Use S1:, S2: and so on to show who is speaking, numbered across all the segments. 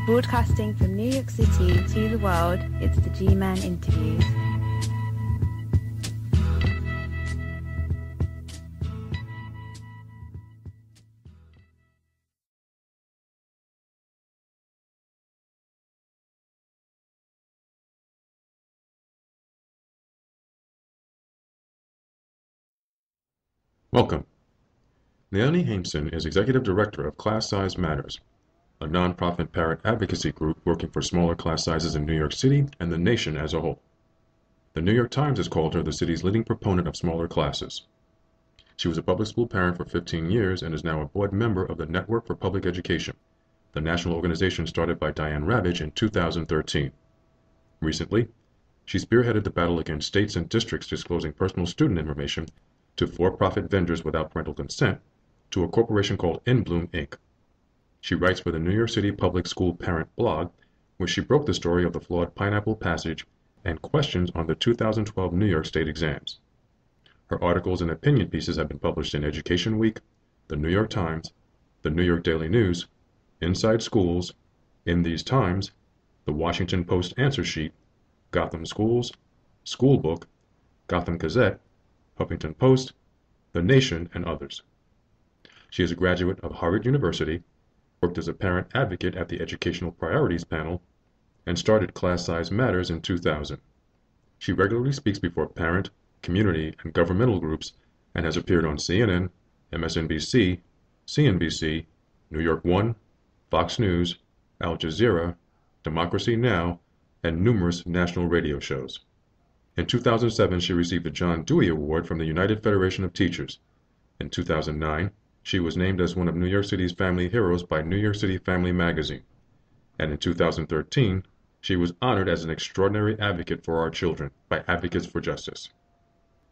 S1: Broadcasting from New York City to the world, it's the G-Man Interviews.
S2: Welcome. Leonie Haimson is Executive Director of Class Size Matters, a nonprofit parent advocacy group working for smaller class sizes in New York City and the nation as a whole. The New York Times has called her the city's leading proponent of smaller classes. She was a public school parent for 15 years and is now a board member of the Network for Public Education, the national organization started by Diane Ravitch in 2013. Recently, she spearheaded the battle against states and districts disclosing personal student information to for-profit vendors without parental consent to a corporation called InBloom Inc. She writes for the New York City Public School Parent blog, where she broke the story of the flawed pineapple passage and questions on the 2012 New York State exams. Her articles and opinion pieces have been published in Education Week, the New York Times, the New York Daily News, InsideSchools, In These Times, the Washington Post Answer Sheet, Gothamschools, Schoolbook, Gotham Gazette, Huffington Post, The Nation, and others. She is a graduate of Harvard University, worked as a parent advocate at the Educational Priorities Panel, and started Class Size Matters in 2000. She regularly speaks before parent, community, and governmental groups and has appeared on CNN, MSNBC, CNBC, New York One, Fox News, Al Jazeera, Democracy Now!, and numerous national radio shows. In 2007, she received the John Dewey Award from the United Federation of Teachers. In 2009, she was named as one of New York City's family heroes by New York City Family Magazine. And in 2013, she was honored as an extraordinary advocate for our children by Advocates for Justice.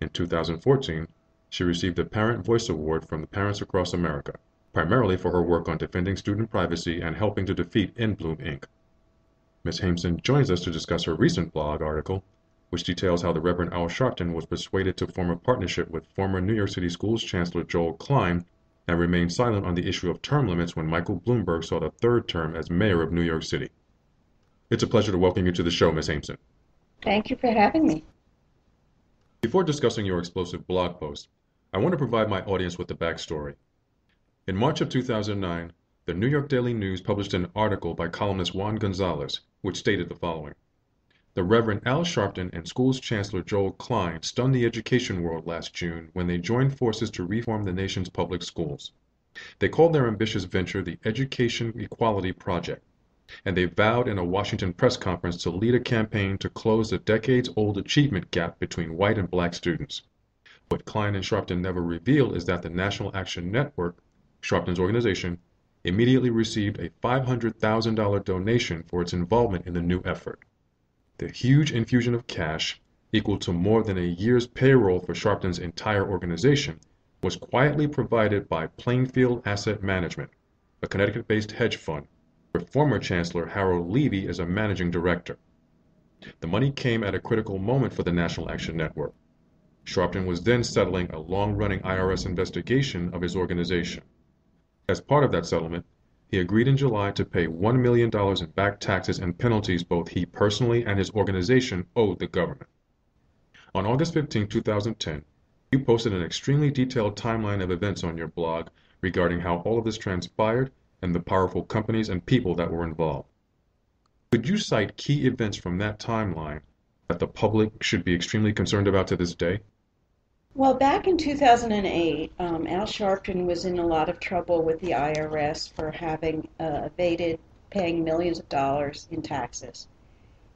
S2: In 2014, she received the Parent Voice Award from the Parents Across America, primarily for her work on defending student privacy and helping to defeat InBloom Inc. Ms. Haimson joins us to discuss her recent blog article, which details how the Reverend Al Sharpton was persuaded to form a partnership with former New York City Schools Chancellor Joel Klein and remained silent on the issue of term limits when Michael Bloomberg sought a third term as mayor of New York City. It's a pleasure to welcome you to the show, Ms. Haimson.
S3: Thank you for having me.
S2: Before discussing your explosive blog post, I want to provide my audience with the backstory. In March of 2009, the New York Daily News published an article by columnist Juan Gonzalez, which stated the following. The Reverend Al Sharpton and Schools Chancellor Joel Klein stunned the education world last June when they joined forces to reform the nation's public schools. They called their ambitious venture the Education Equality Project, and they vowed in a Washington press conference to lead a campaign to close the decades-old achievement gap between white and black students. What Klein and Sharpton never revealed is that the National Action Network, Sharpton's organization, immediately received a $500,000 donation for its involvement in the new effort. The huge infusion of cash, equal to more than a year's payroll for Sharpton's entire organization, was quietly provided by Plainfield Asset Management, a Connecticut-based hedge fund, where former Chancellor Harold Levy is a managing director. The money came at a critical moment for the National Action Network. Sharpton was then settling a long-running IRS investigation of his organization. As part of that settlement, he agreed in July to pay $1 million in back taxes and penalties both he personally and his organization owed the government. On August 15, 2010, you posted an extremely detailed timeline of events on your blog regarding how all of this transpired and the powerful companies and people that were involved. Could you cite key events from that timeline that the public should be extremely concerned about to this day?
S3: Well, back in 2008, Al Sharpton was in a lot of trouble with the IRS for having evaded paying millions of dollars in taxes.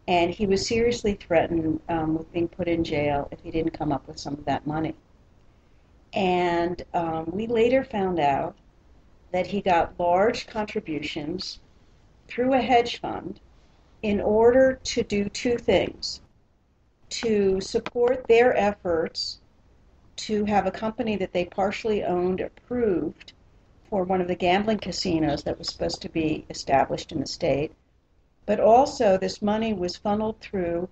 S3: And he was seriously threatened with being put in jail if he didn't come up with some of that money. And we later found out that he got large contributions through a hedge fund in order to do two things: to support their efforts to have a company that they partially owned approved for one of the gambling casinos that was supposed to be established in the state. But also this money was funneled through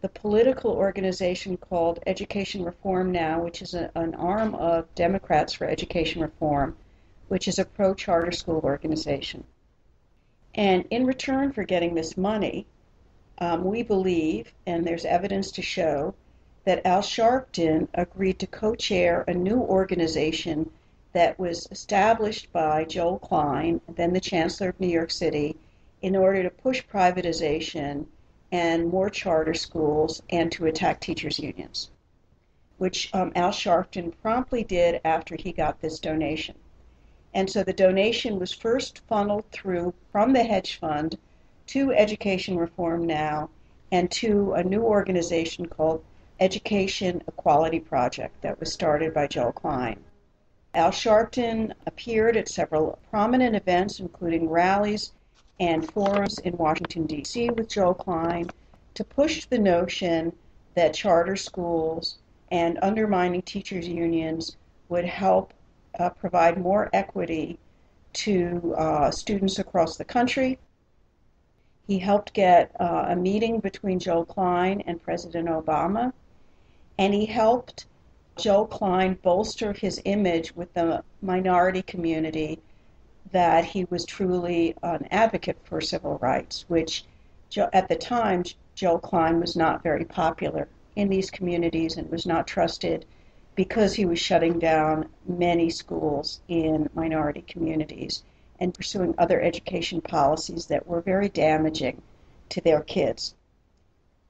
S3: the political organization called Education Reform Now, which is an arm of Democrats for Education Reform, which is a pro-charter school organization. And in return for getting this money, we believe, and there's evidence to show, that Al Sharpton agreed to co-chair a new organization that was established by Joel Klein, then the Chancellor of New York City, in order to push privatization and more charter schools and to attack teachers' unions, which Al Sharpton promptly did after he got this donation. And so the donation was first funneled through from the hedge fund to Education Reform Now and to a new organization called Education Equality Project that was started by Joel Klein. Al Sharpton appeared at several prominent events, including rallies and forums in Washington, D.C. with Joel Klein to push the notion that charter schools and undermining teachers' unions would help provide more equity to students across the country. He helped get a meeting between Joel Klein and President Obama, and he helped Joel Klein bolster his image with the minority community that he was truly an advocate for civil rights, which at the time Joel Klein was not very popular in these communities and was not trusted because he was shutting down many schools in minority communities and pursuing other education policies that were very damaging to their kids.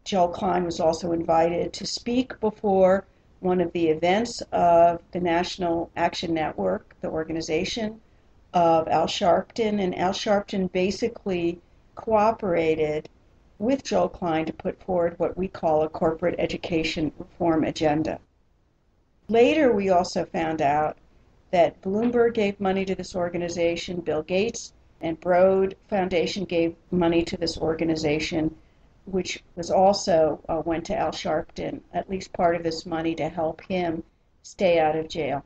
S3: Joel Klein was also invited to speak before one of the events of the National Action Network, the organization of Al Sharpton, and Al Sharpton basically cooperated with Joel Klein to put forward what we call a corporate education reform agenda. Later, we also found out that Bloomberg gave money to this organization, Bill Gates and Broad Foundation gave money to this organization, which was also went to Al Sharpton, at least part of this money to help him stay out of jail.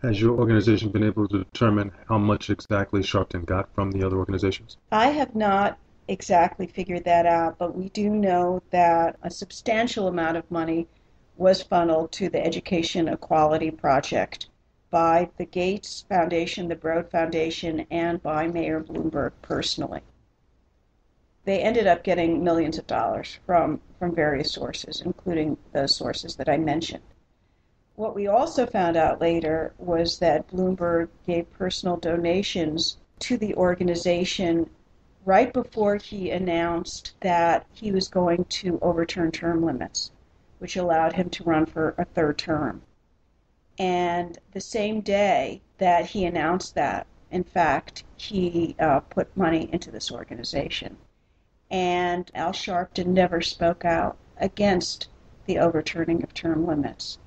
S2: Has your organization been able to determine how much exactly Sharpton got from the other organizations?
S3: I have not exactly figured that out, but we do know that a substantial amount of money was funneled to the Education Equality Project by the Gates Foundation, the Broad Foundation, and by Mayor Bloomberg personally. They ended up getting millions of dollars from various sources, including those sources that I mentioned. What we also found out later was that Bloomberg gave personal donations to the organization right before he announced that he was going to overturn term limits, which allowed him to run for a third term. And the same day that he announced that, in fact, he put money into this organization. And Al Sharpton never spoke out against the overturning of term limits,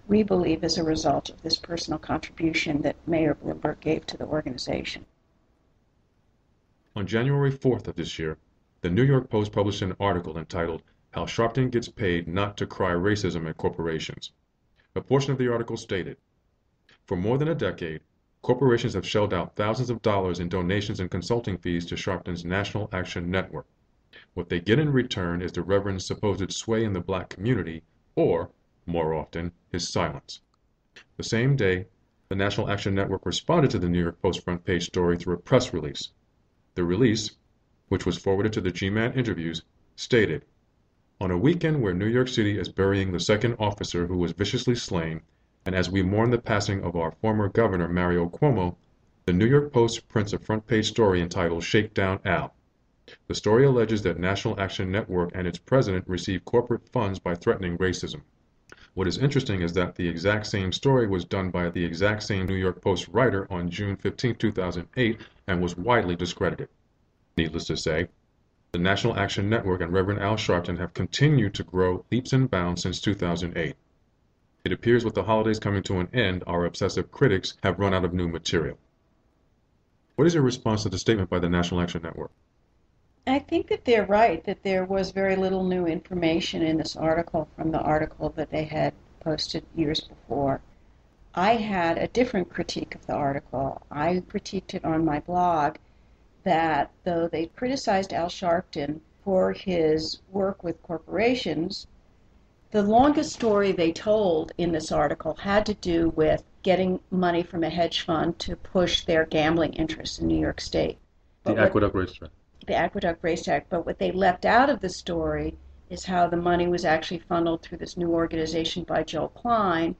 S3: we believe as a result of this personal contribution that Mayor Bloomberg gave to the organization.
S2: On January 4th of this year, the New York Post published an article entitled, "How Sharpton Gets Paid Not to Cry Racism at Corporations." A portion of the article stated, "For more than a decade, corporations have shelled out thousands of dollars in donations and consulting fees to Sharpton's National Action Network. What they get in return is the Reverend's supposed sway in the black community, or, more often, his silence." The same day, the National Action Network responded to the New York Post front page story through a press release. The release, which was forwarded to the G-Man interviews, stated, "On a weekend where New York City is burying the second officer who was viciously slain, and as we mourn the passing of our former governor Mario Cuomo, the New York Post prints a front-page story entitled Shakedown Al. The story alleges that National Action Network and its president received corporate funds by threatening racism. What is interesting is that the exact same story was done by the exact same New York Post writer on June 15, 2008, and was widely discredited. Needless to say, the National Action Network and Reverend Al Sharpton have continued to grow leaps and bounds since 2008. It appears with the holidays coming to an end, our obsessive critics have run out of new material. What is your response to the statement by the National Action Network?
S3: I think that they're right, that there was very little new information in this article from the article that they had posted years before. I had a different critique of the article. I critiqued it on my blog that though they criticized Al Sharpton for his work with corporations, the longest story they told in this article had to do with getting money from a hedge fund to push their gambling interests in New York State.
S2: The Aqueduct racetrack.
S3: the Aqueduct Racetrack. But what they left out of the story is how the money was actually funneled through this new organization by Joe Klein,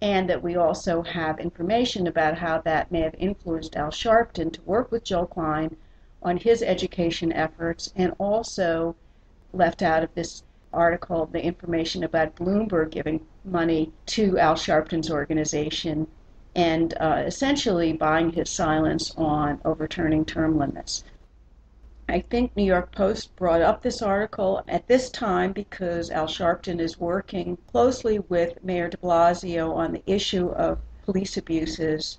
S3: and that we also have information about how that may have influenced Al Sharpton to work with Joe Klein on his education efforts, and also left out of this article the information about Bloomberg giving money to Al Sharpton's organization and essentially buying his silence on overturning term limits. I think New York Post brought up this article at this time because Al Sharpton is working closely with Mayor de Blasio on the issue of police abuses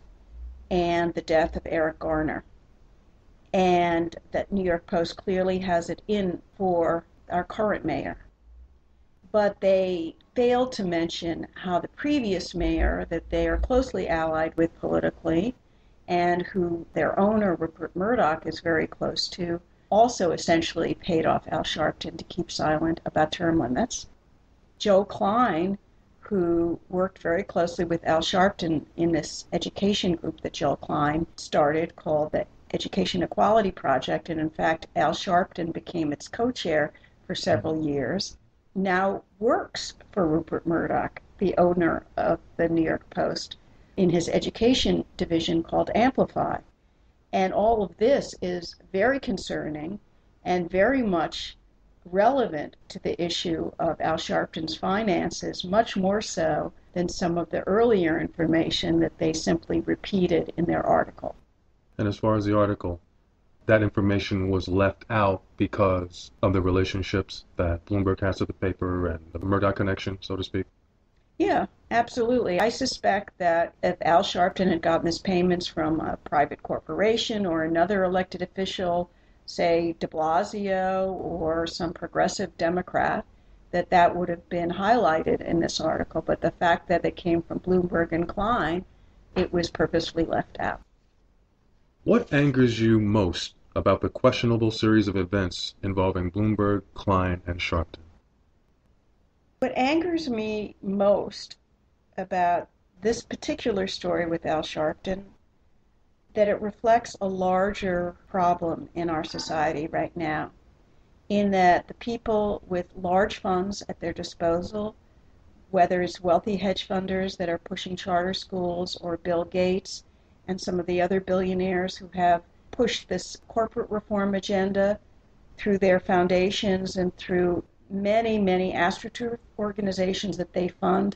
S3: and the death of Eric Garner. And that New York Post clearly has it in for our current mayor. But they failed to mention how the previous mayor, that they are closely allied with politically, and who their owner, Rupert Murdoch, is very close to, also essentially paid off Al Sharpton to keep silent about term limits. Joe Klein, who worked very closely with Al Sharpton in this education group that Joe Klein started called the Education Equality Project, and in fact Al Sharpton became its co-chair for several years, now works for Rupert Murdoch, the owner of the New York Post, in his education division called Amplify. And all of this is very concerning and very much relevant to the issue of Al Sharpton's finances, much more so than some of the earlier information that they simply repeated in their article.
S2: And as far as the article, that information was left out because of the relationships that Bloomberg has to the paper and the Murdoch connection, so to speak?
S3: Yeah, absolutely. I suspect that if Al Sharpton had gotten his payments from a private corporation or another elected official, say de Blasio or some progressive Democrat, that would have been highlighted in this article. But the fact that it came from Bloomberg and Klein, it was purposely left out.
S2: What angers you most about the questionable series of events involving Bloomberg, Klein, and Sharpton?
S3: What angers me most about this particular story with Al Sharpton, that it reflects a larger problem in our society right now, in that the people with large funds at their disposal, whether it's wealthy hedge funders that are pushing charter schools or Bill Gates and some of the other billionaires who have pushed this corporate reform agenda through their foundations and through many, many astroturf organizations that they fund,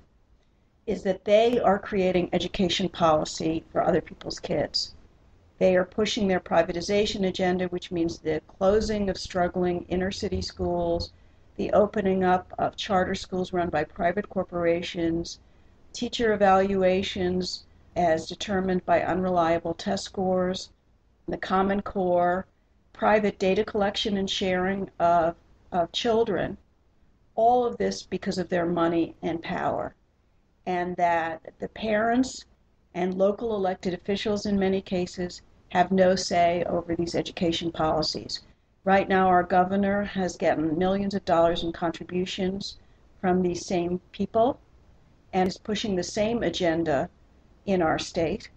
S3: is that they are creating education policy for other people's kids. They are pushing their privatization agenda, which means the closing of struggling inner city schools, the opening up of charter schools run by private corporations, teacher evaluations as determined by unreliable test scores, the Common Core, private data collection and sharing of children, all of this because of their money and power. And that the parents and local elected officials in many cases have no say over these education policies. Right now our governor has gotten millions of dollars in contributions from these same people and is pushing the same agenda in our state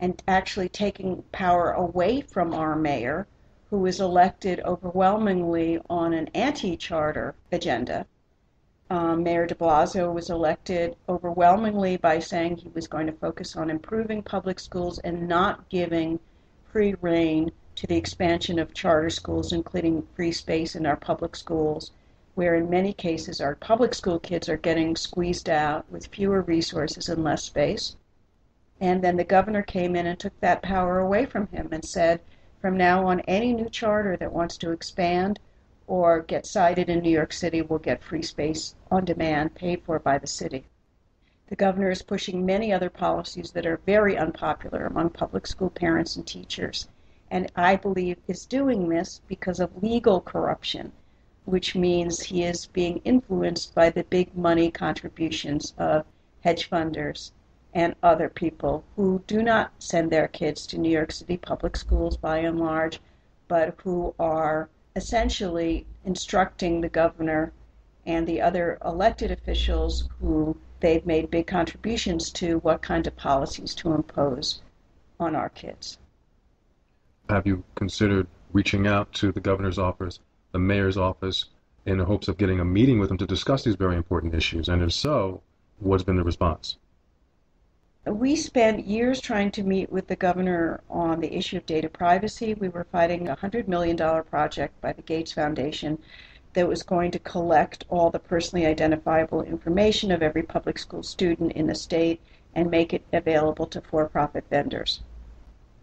S3: and actually taking power away from our mayor, who was elected overwhelmingly on an anti-charter agenda. Mayor de Blasio was elected overwhelmingly by saying he was going to focus on improving public schools and not giving free rein to the expansion of charter schools, including free space in our public schools, where in many cases our public school kids are getting squeezed out with fewer resources and less space. And then the governor came in and took that power away from him and said, from now on, any new charter that wants to expand or get cited in New York City will get free space on demand, paid for by the city. The governor is pushing many other policies that are very unpopular among public school parents and teachers, and I believe is doing this because of legal corruption, which means he is being influenced by the big money contributions of hedge funders and other people who do not send their kids to New York City public schools by and large, but who are essentially instructing the governor and the other elected officials who they've made big contributions to what kind of policies to impose on our kids.
S2: Have you considered reaching out to the governor's office, the mayor's office, in the hopes of getting a meeting with them to discuss these very important issues? And if so, what's been the response?
S3: We spent years trying to meet with the governor on the issue of data privacy. We were fighting a $100 million project by the Gates Foundation that was going to collect all the personally identifiable information of every public school student in the state and make it available to for-profit vendors.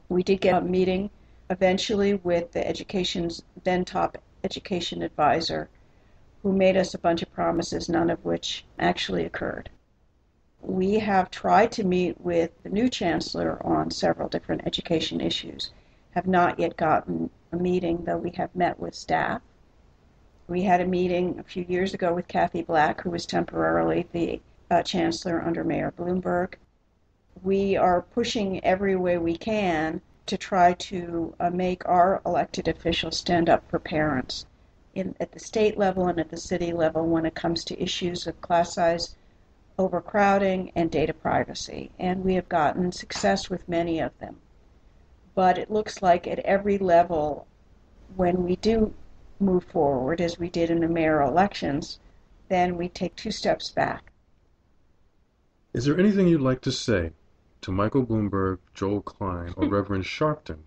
S3: We did get a meeting eventually with the education's then top education advisor, who made us a bunch of promises, none of which actually occurred. We have tried to meet with the new chancellor on several different education issues, have not yet gotten a meeting, though we have met with staff. We had a meeting a few years ago with Kathy Black, who was temporarily the chancellor under Mayor Bloomberg. We are pushing every way we can to try to make our elected officials stand up for parents at the state level and at the city level when it comes to issues of class size overcrowding and data privacy. And we have gotten success with many of them. But it looks like at every level, when we do move forward, as we did in the mayoral elections, then we take 2 steps back.
S2: Is there anything you'd like to say to Michael Bloomberg, Joel Klein, or Reverend Sharpton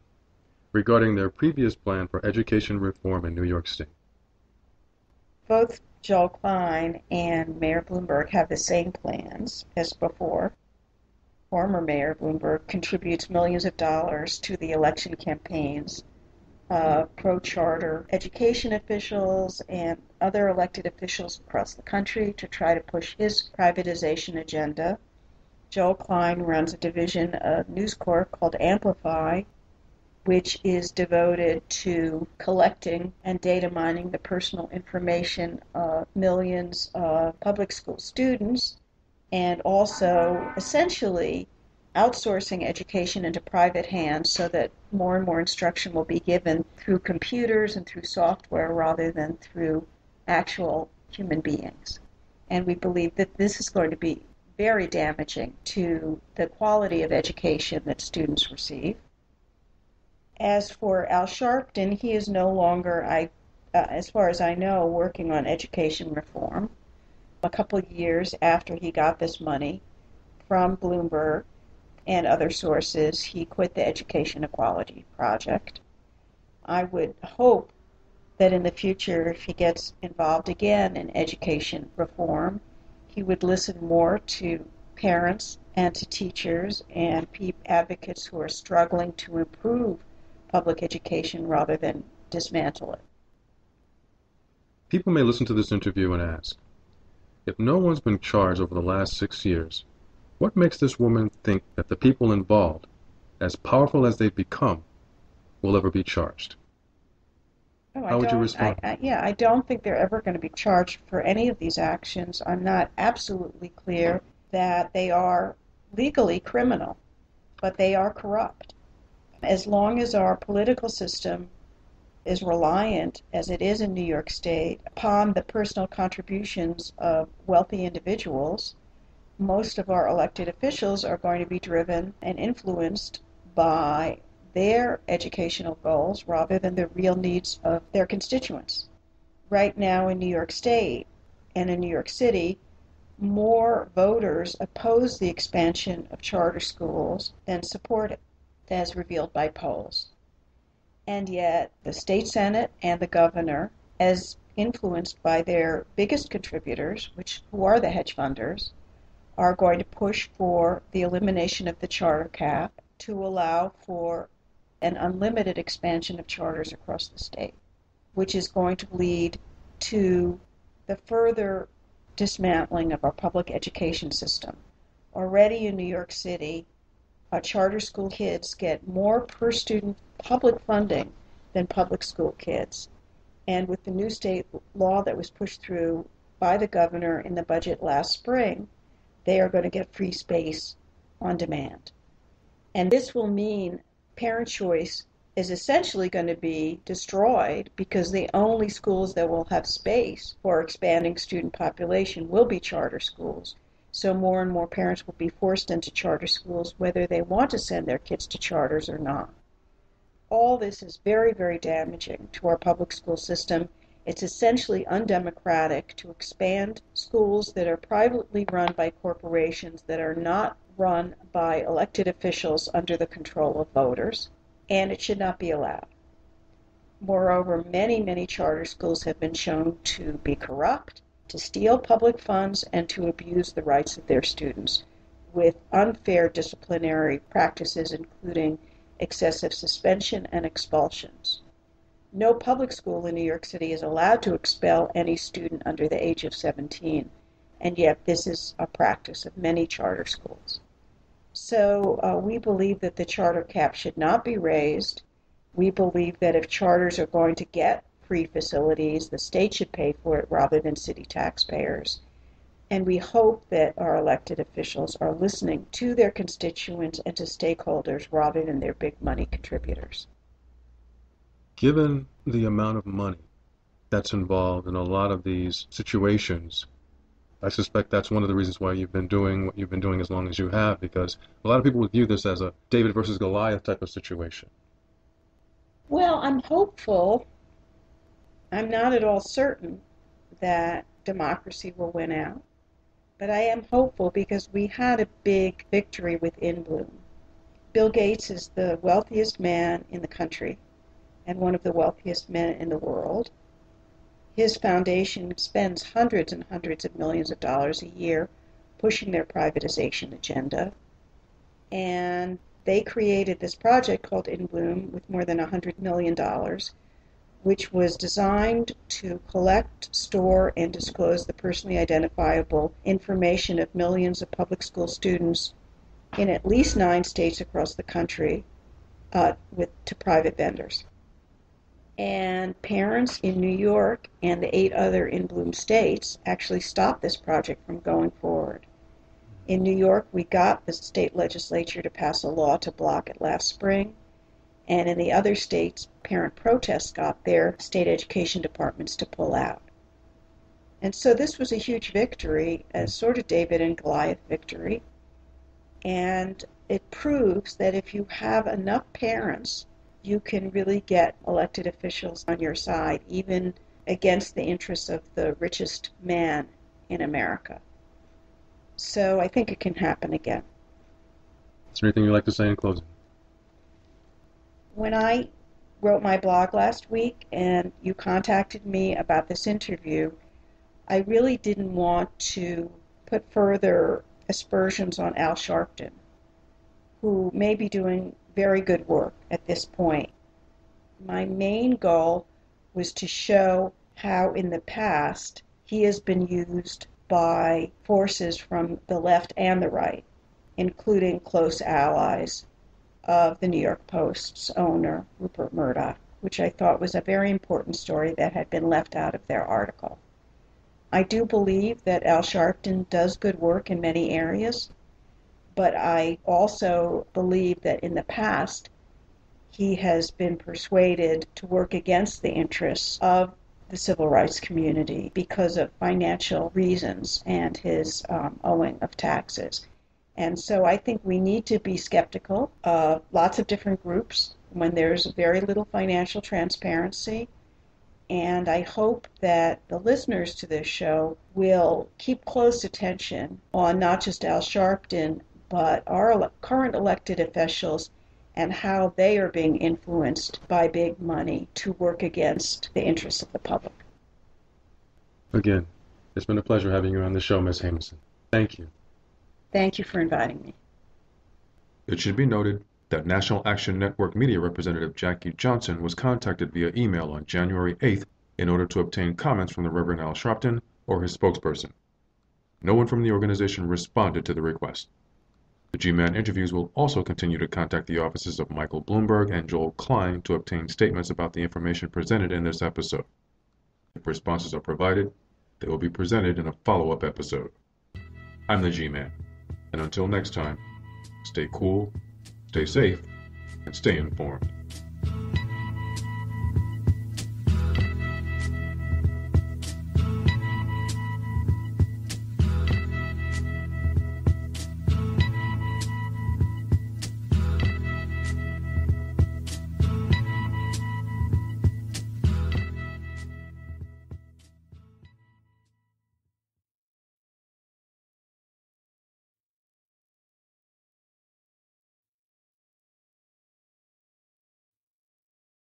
S2: regarding their previous plan for education reform in New York State?
S3: Both Joel Klein and Mayor Bloomberg have the same plans as before. Former Mayor Bloomberg contributes millions of dollars to the election campaigns of pro-charter education officials and other elected officials across the country to try to push his privatization agenda. Joel Klein runs a division of News Corp called Amplify, which is devoted to collecting and data mining the personal information of millions of public school students, and also essentially outsourcing education into private hands so that more and more instruction will be given through computers and through software rather than through actual human beings. And we believe that this is going to be very damaging to the quality of education that students receive. As for Al Sharpton, he is no longer, as far as I know, working on education reform. A couple of years after he got this money from Bloomberg and other sources, he quit the Education Equality Project. I would hope that in the future, if he gets involved again in education reform, he would listen more to parents and to teachers and advocates who are struggling to improve public education rather than dismantle it.
S2: People may listen to this interview and ask, if no one's been charged over the last 6 years, what makes this woman think that the people involved, as powerful as they've become, will ever be charged? How would you respond?
S3: I don't think they're ever going to be charged for any of these actions. I'm not absolutely clear that they are legally criminal, but they are corrupt. As long as our political system is reliant, as it is in New York State, upon the personal contributions of wealthy individuals, most of our elected officials are going to be driven and influenced by their educational goals rather than the real needs of their constituents. Right now in New York State and in New York City, more voters oppose the expansion of charter schools than support it, as revealed by polls. And yet the state senate and the governor, as influenced by their biggest contributors, who are the hedge funders, are going to push for the elimination of the charter cap to allow for an unlimited expansion of charters across the state, which is going to lead to the further dismantling of our public education system. Already in New York City, charter school kids get more per student public funding than public school kids. And with the new state law that was pushed through by the governor in the budget last spring, they are going to get free space on demand. And this will mean parent choice is essentially going to be destroyed because the only schools that will have space for expanding student population will be charter schools. So more and more parents will be forced into charter schools whether they want to send their kids to charters or not. all this is very, very damaging to our public school system. It's essentially undemocratic to expand schools that are privately run by corporations that are not run by elected officials under the control of voters, and it should not be allowed. Moreover, many, many charter schools have been shown to be corrupt, to steal public funds, and to abuse the rights of their students with unfair disciplinary practices, including excessive suspension and expulsions. No public school in New York City is allowed to expel any student under the age of 17, and yet this is a practice of many charter schools. So we believe that the charter cap should not be raised. We believe that if charters are going to get free facilities, the state should pay for it rather than city taxpayers. And we hope that our elected officials are listening to their constituents and to stakeholders rather than their big money contributors.
S2: Given the amount of money that's involved in a lot of these situations, I suspect that's one of the reasons why you've been doing what you've been doing as long as you have, because a lot of people would view this as a David versus Goliath type of situation.
S3: Well, I'm hopeful. I'm not at all certain that democracy will win out, but I am hopeful because we had a big victory with Bloom. Bill Gates is the wealthiest man in the country and one of the wealthiest men in the world. His foundation spends hundreds and hundreds of millions of dollars a year pushing their privatization agenda. And they created this project called Bloom with more than $100 million, which was designed to collect, store, and disclose the personally identifiable information of millions of public school students in at least 9 states across the country to private vendors. And parents in New York and the 8 other Bloom states actually stopped this project from going forward. In New York, we got the state legislature to pass a law to block it last spring, and in the other states, parent protests got their state education departments to pull out. And so this was a huge victory, a sort of David and Goliath victory, and it proves that if you have enough parents, you can really get elected officials on your side, even against the interests of the richest man in America. So I think it can happen again.
S2: Is there anything you'd like to say in closing?
S3: When I wrote my blog last week and you contacted me about this interview, I really didn't want to put further aspersions on Al Sharpton, who may be doing very good work at this point. My main goal was to show how in the past he has been used by forces from the left and the right, including close allies of the New York Post's owner, Rupert Murdoch, which I thought was a very important story that had been left out of their article. I do believe that Al Sharpton does good work in many areas, but I also believe that in the past he has been persuaded to work against the interests of the civil rights community because of financial reasons and his owing of taxes. And so I think we need to be skeptical of lots of different groups when there's very little financial transparency. And I hope that the listeners to this show will keep close attention on not just Al Sharpton, but our current elected officials and how they are being influenced by big money to work against the interests of the public.
S2: Again, it's been a pleasure having you on the show, Ms. Haimson. Thank you.
S3: Thank you for inviting me.
S2: It should be noted that National Action Network Media Representative Jackie Johnson was contacted via email on January 8th in order to obtain comments from the Reverend Al Sharpton or his spokesperson. No one from the organization responded to the request. The G-Man interviews will also continue to contact the offices of Michael Bloomberg and Joel Klein to obtain statements about the information presented in this episode. If responses are provided, they will be presented in a follow-up episode. I'm the G-Man, and until next time, stay cool, stay safe, and stay informed.